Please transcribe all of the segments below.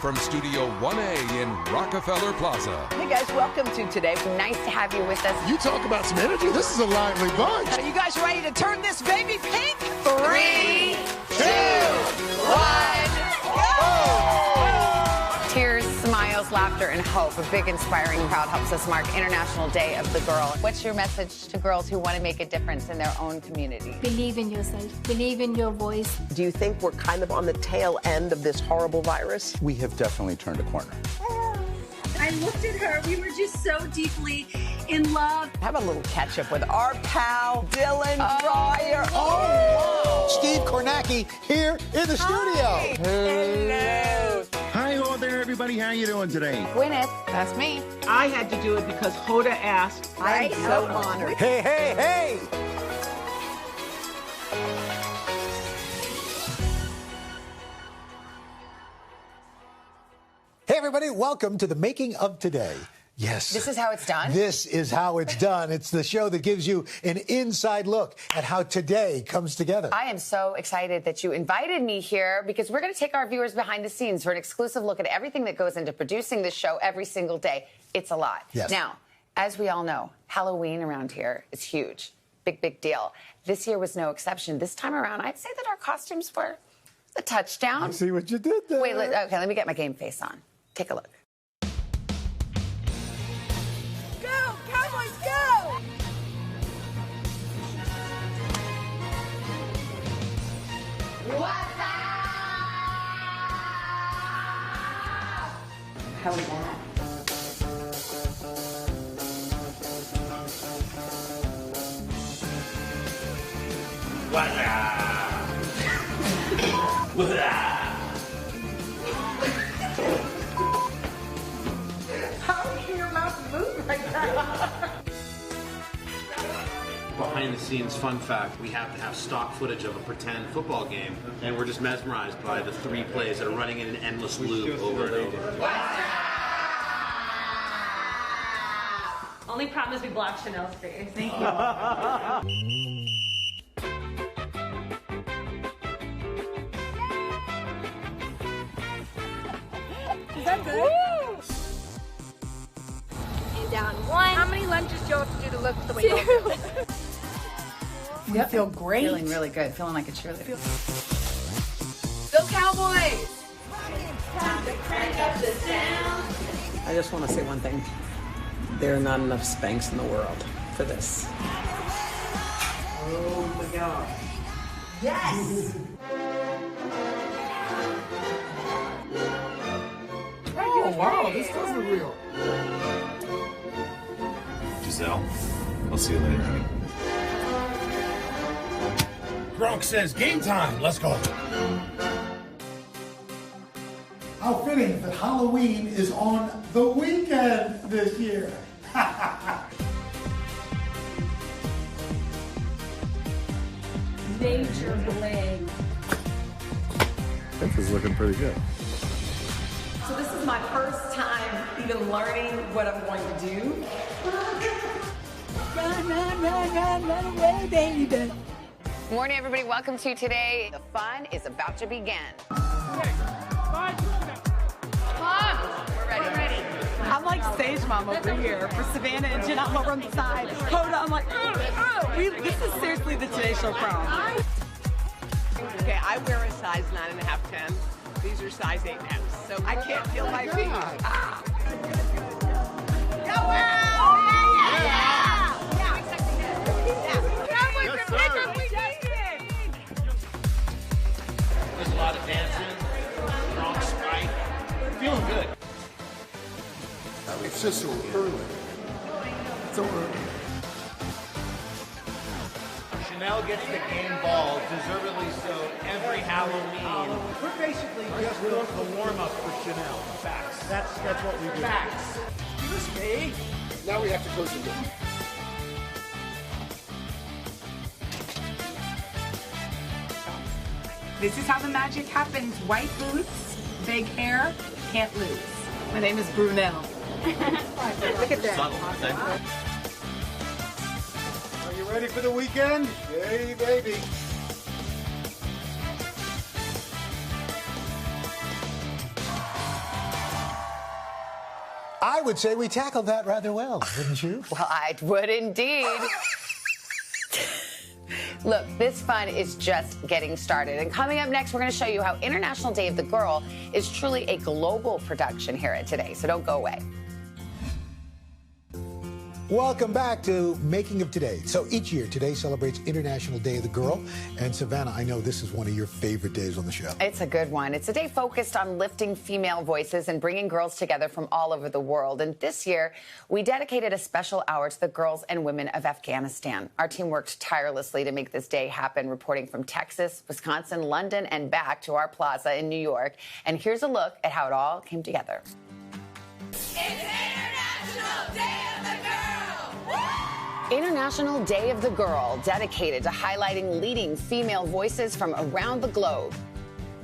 from Studio 1A in Rockefeller Plaza. Hey guys, welcome to Today. Nice to have you with us. You talk about some energy. This is a lively bunch. Are you guys ready to turn this baby pink? 3, 2, 1, go! Tears, smiles, laughter, and hope. A big, inspiring crowd helps us mark International Day of the Girl. What's your message to girls who want to make a difference in their own community? Believe in yourself. Believe in your voice. Do you think we're kind of on the tail end of this horrible virus? We have definitely turned a corner. I looked at her. We were just so deeply in love. Have a little catch up with our pal, Dylan Dreyer. Oh, wow. Steve Kornacki here in the studio. Hello. Hi, hello there, everybody. How you doing today? Gwyneth, that's me. I had to do it because Hoda asked. I'm so honored. Hey, hey, hey. Hey, everybody. Welcome to the Making of Today. Yes. This is how it's done? This is how it's done. It's the show that gives you an inside look at how today comes together. I am so excited that you invited me here because we're going to take our viewers behind the scenes for an exclusive look at everything that goes into producing this show every single day. It's a lot. Yes. Now, as we all know, Halloween around here is huge. Big, big deal. This year was no exception. This time around, I'd say that our costumes were a touchdown. I see what you did there. Wait, okay, let me get my game face on. Take a look. Go, Cowboys, go! How was that? How can your mouth move like that? Behind the scenes fun fact, we have to have stock footage of a pretend football game, and we're just mesmerized by the 3 plays that are running in an endless loop over and over. Only problem is we blocked Chanel's face. Thank you. Is that good? Woo! And down 1. How many lunges do you have to do to look the way you do? You feel great. Feeling really good. Feeling like a cheerleader. Go Cowboys! I just want to say one thing. There are not enough Spanx in the world for this. Oh my God. Yes! Oh, wow. This does look real. Giselle, I'll see you later, honey. Gronk says game time. Let's go. How fitting that Halloween is on the weekend this year. Major bling. This is looking pretty good. So this is my first time even learning what I'm going to do. Run, run, run, run, run away, baby. Morning, everybody. Welcome to Today. The fun is about to begin. Come on. We're ready. I'm like stage mom over here for Savannah and Jenna over on the side. Hoda, I'm like, this is seriously the Today Show prom. Okay, I wear a size 9.5, 10. These are size 8.5, so I can't feel my feet. Ah. There's a lot of dancing, strong sprite. Feeling good. It's just so early. So early. Chanel gets the game ball, deservedly so, every Halloween. We're basically just doing the warm-up for Chanel. Facts. That's what we do. Facts. Excuse me. Now we have to close the door. This is how the magic happens. White boots, big hair, can't lose. My name is Brunel. Look at that. Are you ready for the weekend? Yay, baby. I would say we tackled that rather well, wouldn't you? Well, I would indeed. Look, this fun is just getting started. And coming up next, we're going to show you how International Day of the Girl is truly a global production here at Today. So don't go away. Welcome back to Making of Today. So each year, Today celebrates International Day of the Girl. And Savannah, I know this is one of your favorite days on the show. It's a good one. It's a day focused on lifting female voices and bringing girls together from all over the world. And this year, we dedicated a special hour to the girls and women of Afghanistan. Our team worked tirelessly to make this day happen, reporting from Texas, Wisconsin, London, and back to our plaza in New York. And here's a look at how it all came together. It's International Day of the Girl! International Day of the Girl, dedicated to highlighting leading female voices from around the globe.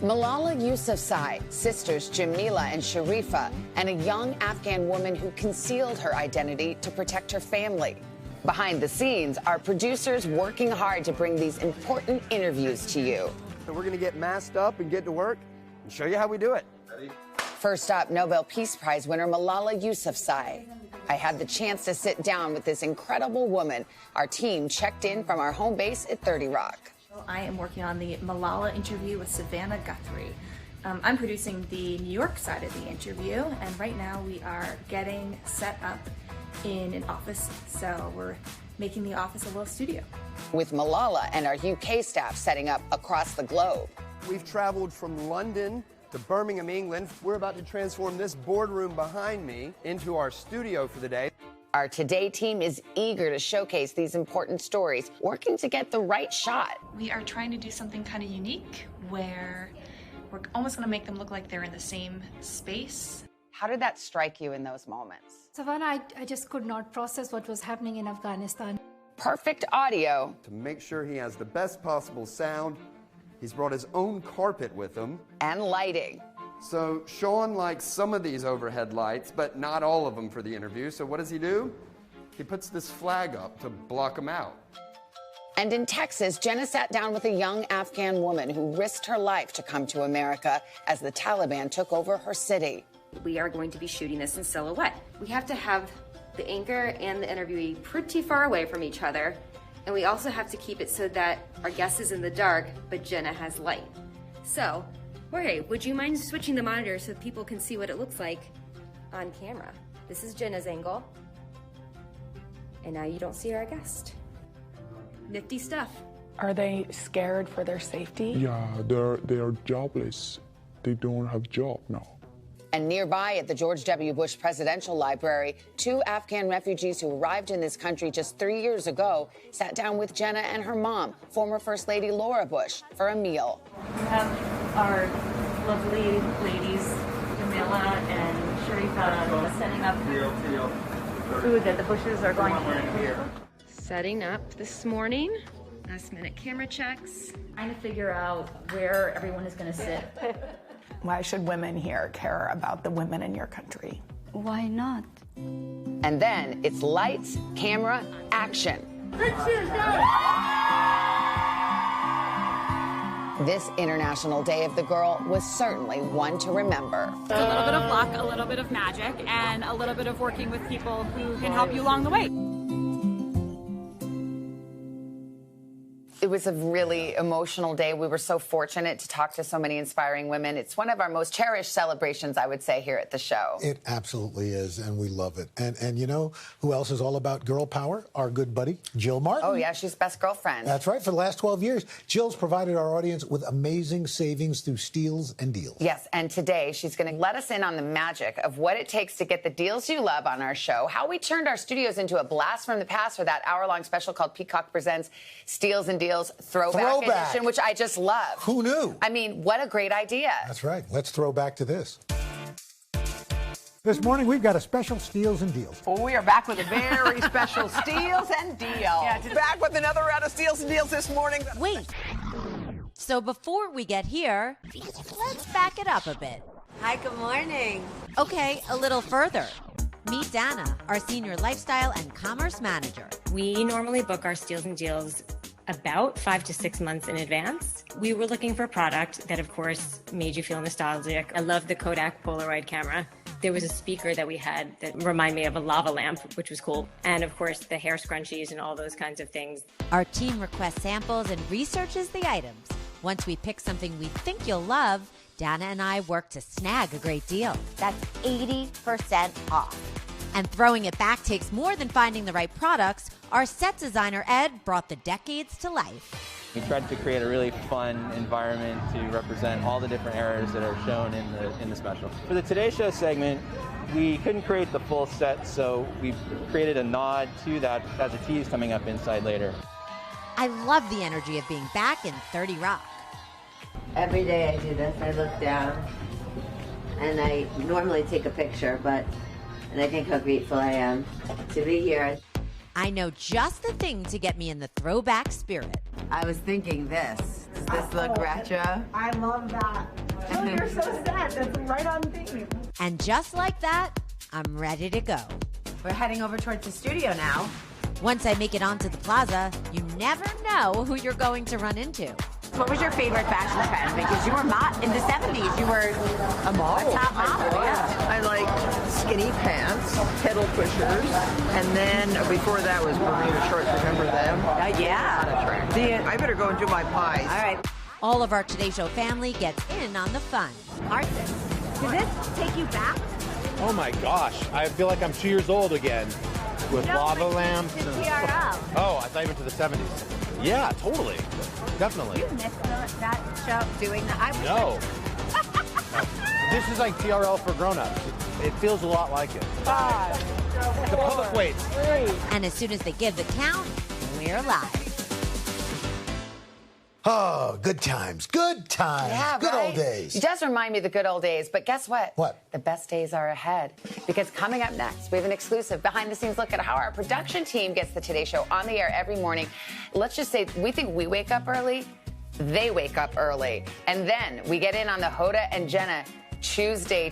Malala Yousafzai, sisters Jamila and Sharifa, and a young Afghan woman who concealed her identity to protect her family. Behind the scenes, our producers working hard to bring these important interviews to you. So we're going to get masked up and get to work and show you how we do it. Ready? First up, Nobel Peace Prize winner Malala Yousafzai. I had the chance to sit down with this incredible woman. Our team checked in from our home base at 30 Rock. I am working on the Malala interview with Savannah Guthrie. I'm producing the New York side of the interview, and right now we are getting set up in an office, so we're making the office a little studio. With Malala and our UK staff setting up across the globe. We've traveled from London to Birmingham, England. We're about to transform this boardroom behind me into our studio for the day. Our Today team is eager to showcase these important stories, working to get the right shot. We are trying to do something kind of unique where we're almost going to make them look like they're in the same space. How did that strike you in those moments? Savannah, I just could not process what was happening in Afghanistan. Perfect audio. To make sure he has the best possible sound, he's brought his own carpet with him. And lighting. So Sean likes some of these overhead lights, but not all of them for the interview. So what does he do? He puts this flag up to block them out. And in Texas, Jenna sat down with a young Afghan woman who risked her life to come to America as the Taliban took over her city. We are going to be shooting this in silhouette. We have to have the anchor and the interviewee pretty far away from each other. And we also have to keep it so that our guest is in the dark, but Jenna has light. So, Jorge, would you mind switching the monitor so people can see what it looks like on camera? This is Jenna's angle. And now you don't see our guest. Nifty stuff. Are they scared for their safety? Yeah, they're jobless. They don't have job now. And nearby at the George W. Bush Presidential Library, 2 Afghan refugees who arrived in this country just 3 years ago sat down with Jenna and her mom, former First Lady Laura Bush, for a meal. We have our lovely ladies, Jamila and Sharifa, setting up food that the Bushes are going to eat. Setting up this morning. Last minute camera checks. Trying to figure out where everyone is going to sit. Why should women here care about the women in your country? Why not? And then it's lights, camera, action. This International Day of the Girl was certainly one to remember. It's a little bit of luck, a little bit of magic, and a little bit of working with people who can help you along the way. It was a really emotional day. We were so fortunate to talk to so many inspiring women. It's one of our most cherished celebrations, I would say, here at the show. It absolutely is, and we love it. And you know who else is all about girl power? Our good buddy, Jill Martin. Oh, yeah, she's best girlfriend. That's right. For the last 12 years, Jill's provided our audience with amazing savings through steals and deals. Yes, and today she's going to let us in on the magic of what it takes to get the deals you love on our show, how we turned our studios into a blast from the past for that hour-long special called Peacock Presents Steals and Deals Throwback Edition, which I just love. Who knew? I mean, what a great idea. That's right. Let's throw back to this. This morning, we've got a special Steals and Deals. Oh, we are back with a very special Steals and Deals. Yeah, back with another round of Steals and Deals this morning. Wait. So before we get here, let's back it up a bit. Hi, good morning. Okay, a little further. Meet Dana, our senior lifestyle and commerce manager. We normally book our Steals and Deals about 5 to 6 months in advance. We were looking for a product that, of course, made you feel nostalgic. I love the Kodak Polaroid camera. There was a speaker that we had that reminded me of a lava lamp, which was cool. And of course, the hair scrunchies and all those kinds of things. Our team requests samples and researches the items. Once we pick something we think you'll love, Dana and I work to snag a great deal. That's 80% off. And throwing it back takes more than finding the right products. Our set designer, Ed, brought the decades to life. We tried to create a really fun environment to represent all the different eras that are shown in the special. For the Today Show segment, we couldn't create the full set, so we created a nod to that as a tease coming up inside later. I love the energy of being back in 30 Rock. Every day I do this. I look down, and I normally take a picture, and I think how grateful I am to be here. I know just the thing to get me in the throwback spirit. I was thinking this. Does this look retro? I love that. Oh, you're so sad. That's right on theme. And just like that, I'm ready to go. We're heading over towards the studio now. Once I make it onto the plaza, you never know who you're going to run into. What was your favorite fashion trend? Because you were in the 70s. You were a model. A top model, yeah. I like skinny pants, pedal pushers, and then before that was Bermuda shorts. Remember them? Yeah. I better go and do my pies. All right. All of our Today Show family gets in on the fun. Carson, does this take you back? Oh my gosh, I feel like I'm 2 years old again with lava lamps. To TRL. Oh, I thought you went to the 70s. Yeah, totally. Definitely. You missed that show doing that? No. This is like TRL for grown-ups. It feels a lot like it. 5, The public waits. 3. And as soon as they give the count, we're live. Oh, good times. Good times. Yeah, good right? old days. It does remind me of the good old days, but guess what? What? The best days are ahead. Because coming up next, we have an exclusive behind-the-scenes look at how our production team gets the Today Show on the air every morning. Let's just say we think we wake up early. They wake up early. And then we get in on the Hoda and Jenna Tuesday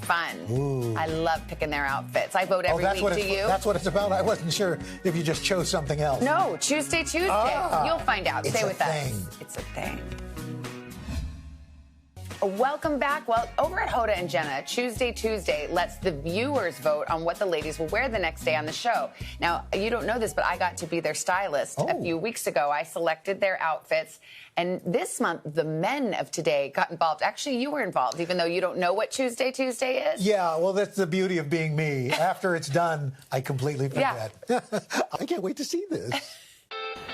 fun. Ooh. I love picking their outfits. I vote every week. Do you? That's what it's about. I wasn't sure if you just chose something else. No, Tuesday. You'll find out. It's Stay a with thing. us. It's a thing. Welcome back. Well, over at Hoda and Jenna, Tuesday lets the viewers vote on what the ladies will wear the next day on the show. Now, you don't know this, but I got to be their stylist a few weeks ago. I selected their outfits. And this month, the men of today got involved. Actually, you were involved, even though you don't know what Tuesday is. Yeah, well, that's the beauty of being me. After it's done, I completely forget. Yeah. I can't wait to see this.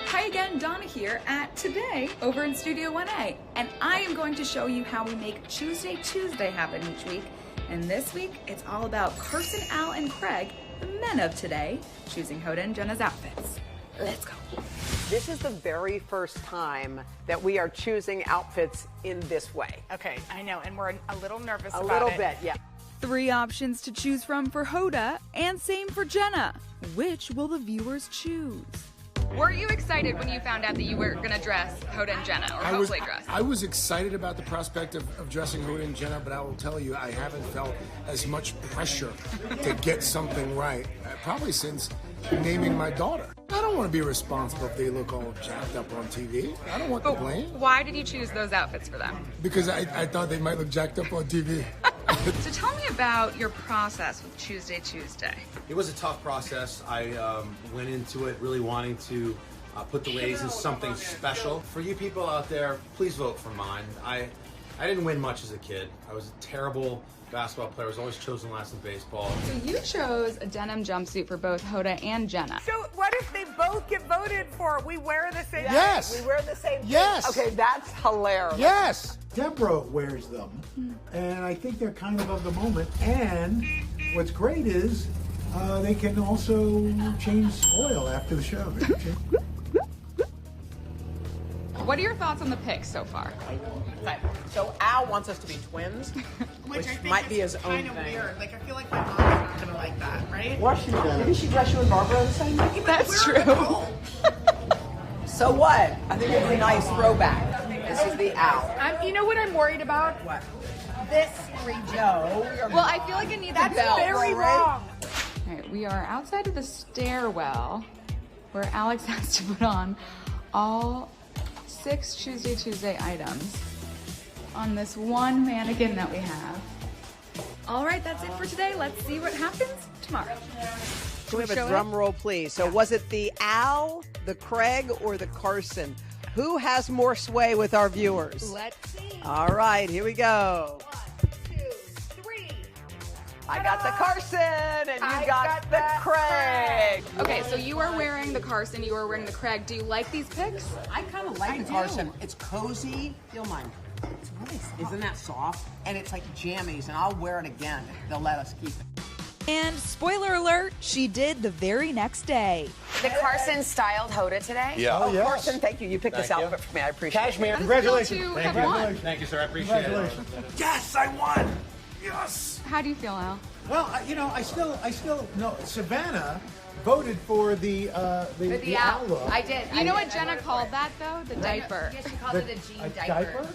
Hi again, Donna here at Today over in Studio 1A. And I am going to show you how we make Tuesday happen each week. And this week, it's all about Carson, Al, and Craig, the men of Today, choosing Hoda and Jenna's outfits. Let's go. This is the very first time that we are choosing outfits in this way. Okay, I know, and we're a little nervous A about little it. bit, yeah. 3 options to choose from for Hoda, and same for Jenna. Which will the viewers choose? Were you excited when you found out that you were going to dress Hoda and Jenna, or hopefully dress? I was excited about the prospect of dressing Hoda and Jenna, but I will tell you, I haven't felt as much pressure to get something right, probably since naming my daughter. I don't want to be responsible if they look all jacked up on TV. I don't want the blame. Why did you choose those outfits for them? Because I thought they might look jacked up on TV. So tell me about your process with Tuesday. It was a tough process. I went into it really wanting to put the ladies in something special. For you people out there, please vote for mine. I didn't win much as a kid. I was a terrible basketball player. I was always chosen last in baseball. So you chose a denim jumpsuit for both Hoda and Jenna. So what if they both get voted for? We wear the same Yes. We wear the same thing. Yes. Okay, that's hilarious. Yes. Deborah wears them, and I think they're kind of the moment. And what's great is they can also change oil after the show. What are your thoughts on the picks so far? So Al wants us to be twins, which I think might be is his own kind of thing. weird. Like I feel like my mom's not gonna like that, right? What she didn't she dress you and Barbara the same night? That's true. So what? I think it's a nice throwback. This is the Al. You know what I'm worried about? What? This Joe. Well, I feel like it needs That's a belt. very wrong. All right, we are outside of the stairwell where Alex has to put on all 6 Tuesday items on this one mannequin that we have. All right, that's it for today. Let's see what happens tomorrow. Can we have a drum roll, please? So was it the Al, the Craig, or the Carson? Who has more sway with our viewers? Let's see. All right, here we go. 1, 2, 3. I got the Carson, and you got the Craig. Okay, so you are wearing the Carson, you are wearing the Craig. Do you like these picks? I kind of like the Carson. It's cozy. Feel mine. It's nice. Isn't that soft? And it's like jammies, and I'll wear it again. They'll let us keep it. And spoiler alert, she did the very next day. The Carson styled Hoda today? Yeah. Oh, yes. Carson, thank you. You picked this outfit for me. I appreciate Cashmere. it. Congratulations. Thank Thank you, sir. I appreciate it. Yes, I won. Yes. How do you feel, Al? Well, I still no. Savannah voted for the owl look. I did. You know what Jenna called that, though? The diaper. Yeah, she called it a jean diaper.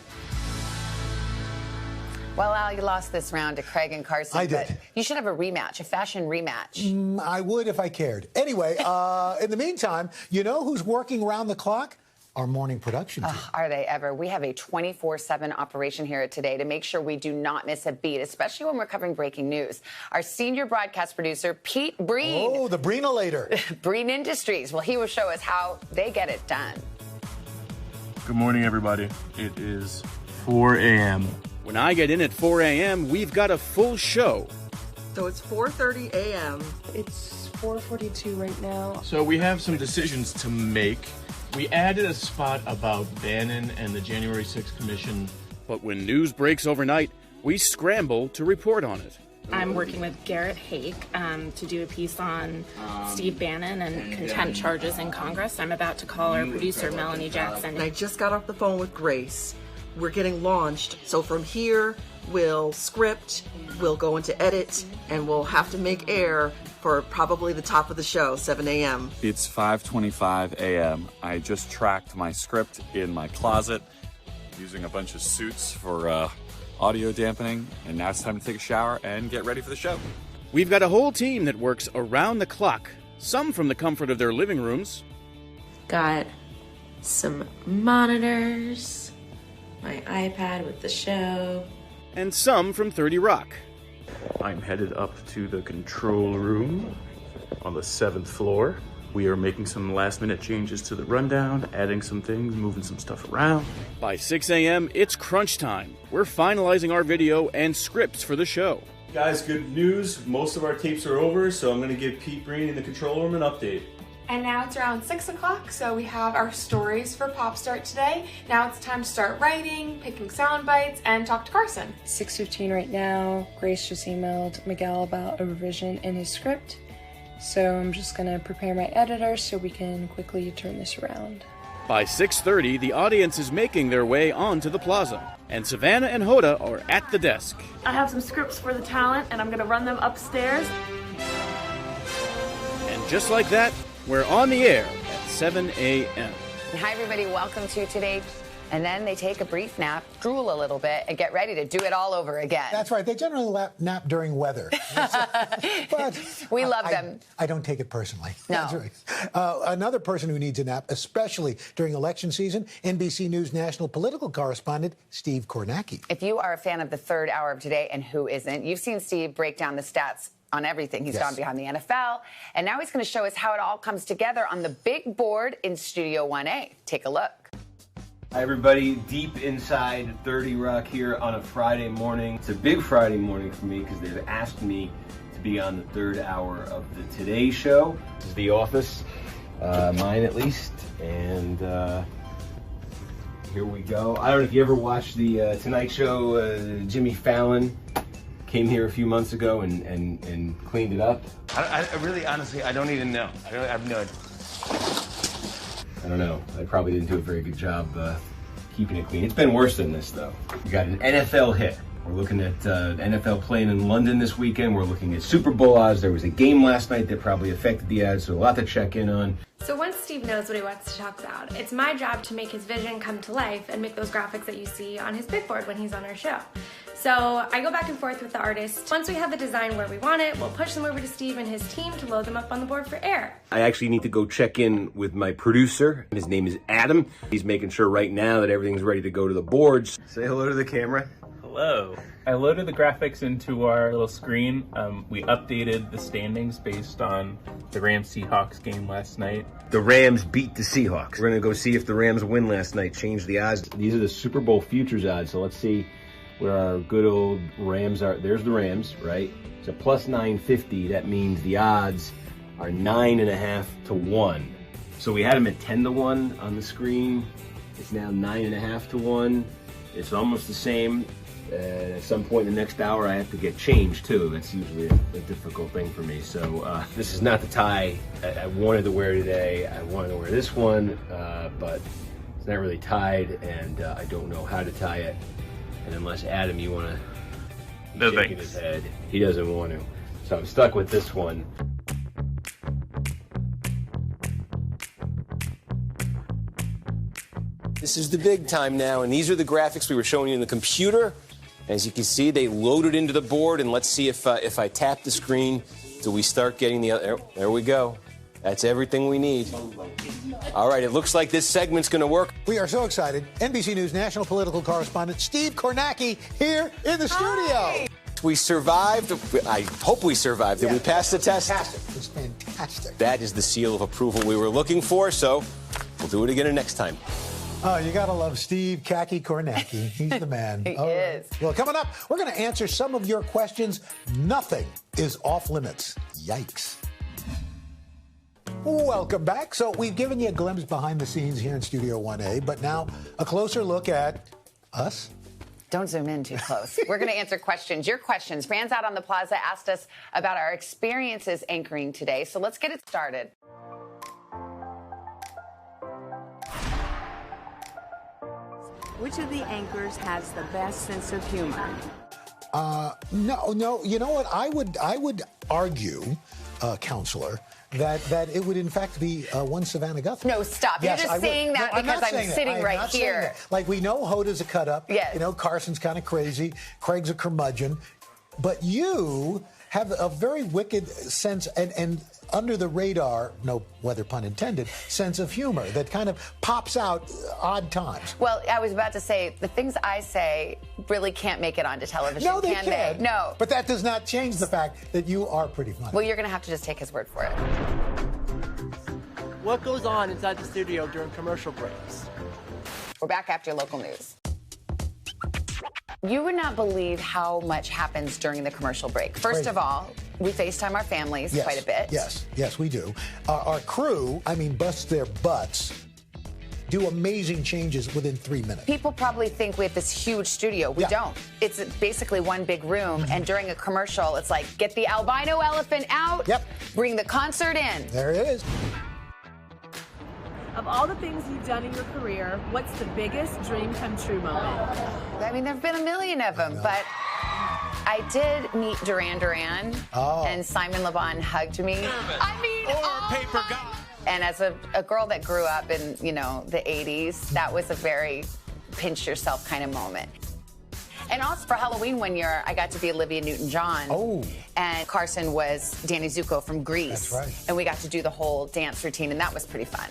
Well, Al, you lost this round to Craig and Carson. I did. But you should have a rematch, a fashion rematch. I would if I cared. Anyway, in the meantime, you know who's working round the clock? Our morning production team. Are they ever? We have a 24/7 operation here at Today to make sure we do not miss a beat, especially when we're covering breaking news. Our senior broadcast producer, Pete Breen. Oh, the Breenolator. Breen Industries. Well, he will show us how they get it done. Good morning, everybody. It is 4 a.m. When I get in at 4 a.m., we've got a full show. So it's 4:30 a.m. It's 4:42 right now. So we have some decisions to make. We added a spot about Bannon and the January 6th Commission. But when news breaks overnight, we scramble to report on it. I'm working with Garrett Hake to do a piece on Steve Bannon and contempt charges in Congress. I'm about to call our producer, Melanie Jackson. And I just got off the phone with Grace. We're getting launched. So from here, we'll script, we'll go into edit, and we'll have to make air for probably the top of the show, 7 a.m. It's 5:25 a.m. I just tracked my script in my closet using a bunch of suits for audio dampening, and now it's time to take a shower and get ready for the show. We've got a whole team that works around the clock, some from the comfort of their living rooms. Got some monitors, my iPad with the show, and some from 30 Rock. I'm headed up to the control room on the 7th floor. We are making some last-minute changes to the rundown, adding some things, moving some stuff around. By 6 a.m., it's crunch time. We're finalizing our video and scripts for the show. Guys, good news. Most of our tapes are over, so I'm going to give Pete Breen in the control room an update. And now it's around 6 o'clock, so we have our stories for Pop Start today. Now it's time to start writing, picking sound bites, and talk to Carson. 6:15 right now. Grace just emailed Miguel about a revision in his script. So I'm just gonna prepare my editor so we can quickly turn this around. By 6:30, the audience is making their way onto the plaza, and Savannah and Hoda are at the desk. I have some scripts for the talent, and I'm gonna run them upstairs. And just like that, we're on the air at 7 a.m. Hi, everybody. Welcome to Today. And then they take a brief nap, drool a little bit, and get ready to do it all over again. That's right. They generally nap during weather. But we love them. I don't take it personally. No. That's right. Another person who needs a nap, especially during election season, NBC News national political correspondent Steve Kornacki. If you are a fan of the third hour of Today, and who isn't, you've seen Steve break down the stats on everything. He's gone behind the NFL, and now he's going to show us how it all comes together on the big board in Studio 1A. Take a look. Hi everybody, deep inside 30 Rock here on a Friday morning. It's a big Friday morning for me because they've asked me to be on the third hour of the Today Show. This is The Office, mine at least, and here we go. I don't know if you ever watched the Tonight Show. Jimmy Fallon came here a few months ago and cleaned it up. I really, honestly, I don't even know. I have no idea. I don't know. I probably didn't do a very good job keeping it clean. It's been worse than this, though. We got an NFL hit. We're looking at NFL playing in London this weekend. We're looking at Super Bowl odds. There was a game last night that probably affected the odds, so a lot to check in on. So once Steve knows what he wants to talk about, it's my job to make his vision come to life and make those graphics that you see on his big board when he's on our show. So I go back and forth with the artist. Once we have the design where we want it, we'll push them over to Steve and his team to load them up on the board for air. I actually need to go check in with my producer. His name is Adam. He's making sure right now that everything's ready to go to the boards. Say hello to the camera. Hello. Hello. I loaded the graphics into our little screen. We updated the standings based on the Rams-Seahawks game last night. The Rams beat the Seahawks. We're going to go see if the Rams win last night, change the odds. These are the Super Bowl futures odds, so let's see where our good old Rams are. There's the Rams, right? So plus 950, that means the odds are 9.5 to 1. So we had them at 10 to 1 on the screen. It's now 9.5 to 1. It's almost the same. At some point in the next hour, I have to get changed too. That's usually a difficult thing for me. So this is not the tie I wanted to wear today. I wanted to wear this one, but it's not really tied, and I don't know how to tie it. And unless Adam, you want to shake his head, he doesn't want to. So I'm stuck with this one. This is the big time now, and these are the graphics we were showing you in the computer. As you can see, they loaded into the board, and let's see if I tap the screen, do we start getting the other? There we go. That's everything we need. All right, it looks like this segment's going to work. We are so excited. NBC News national political correspondent Steve Kornacki here in the studio. We survived. I hope we survived. Did we pass the test? Fantastic. It was fantastic. That is the seal of approval we were looking for, so we'll do it again next time. Oh, you gotta love Steve Khaki Kornacki. He's the man. He is. Well, coming up, we're gonna answer some of your questions. Nothing is off limits. Yikes. Welcome back. So we've given you a glimpse behind the scenes here in Studio 1A, but now a closer look at us. Don't zoom in too close. We're going to answer questions. Your questions. Fans out on the plaza asked us about our experiences anchoring today, so let's get it started. Which of the anchors has the best sense of humor? No. You know what? I would argue, counselor, that it would in fact be one Savannah Guthrie. No, stop. Yes, You're just saying that because I'm sitting right here. Like, we know Hoda's a cut up. Yes. You know, Carson's kind of crazy. Craig's a curmudgeon. But you have a very wicked sense and under the radar, no weather pun intended, sense of humor that kind of pops out odd times. Well, I was about to say, the things I say really can't make it onto television, no, can they? No. But that does not change the fact that you are pretty funny. Well, you're going to have to just take his word for it. What goes on inside the studio during commercial breaks? We're back after local news. You would not believe how much happens during the commercial break. First of all, we FaceTime our families quite a bit. Yes, we do. Our crew, busts their butts, do amazing changes within 3 minutes. People probably think we have this huge studio. We don't. It's basically one big room, and during a commercial, it's like, get the albino elephant out, bring the concert in. There it is. Of all the things you've done in your career, what's the biggest dream come true moment? There have been a million of them, but I did meet Duran Duran, and Simon Le Bon hugged me. Paper God. And as a girl that grew up in, the 80s, that was a very pinch yourself kind of moment. And also for Halloween one year, I got to be Olivia Newton-John. Oh. And Carson was Danny Zuko from Grease. That's right. And we got to do the whole dance routine, and that was pretty fun.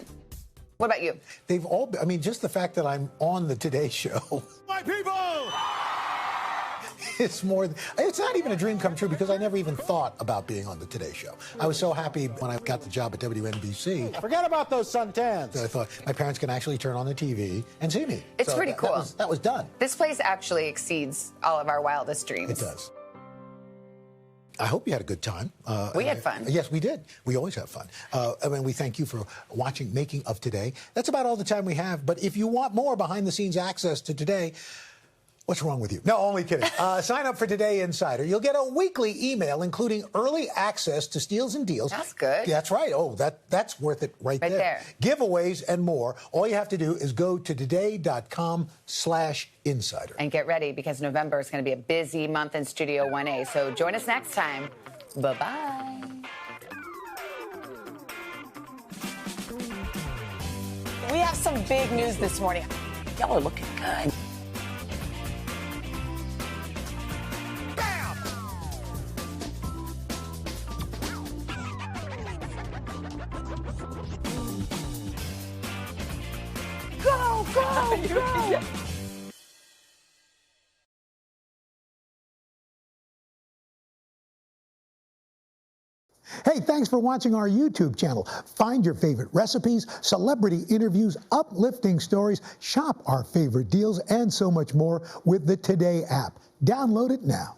What about you? They've all, just the fact that I'm on the Today Show. My people! It's not even a dream come true because I never even thought about being on the Today Show. I was so happy when I got the job at WNBC. Forget about those suntans. I thought my parents can actually turn on the TV and see me. It's pretty cool. That was done. This place actually exceeds all of our wildest dreams. It does. I hope you had a good time. We had fun. Yes, we did. We always have fun. We thank you for watching Making of Today. That's about all the time we have. But if you want more behind-the-scenes access to Today, what's wrong with you? No, only kidding. Sign up for Today Insider. You'll get a weekly email, including early access to Steals and Deals. That's good. That's right. Oh, that's worth it right there. Giveaways and more. All you have to do is go to today.com/insider. And get ready, because November is going to be a busy month in Studio 1A. So join us next time. Bye-bye. We have some big news this morning. Y'all are looking good. Go, go, go! Hey, thanks for watching our YouTube channel. Find your favorite recipes, celebrity interviews, uplifting stories, shop our favorite deals, and so much more with the Today app. Download it now.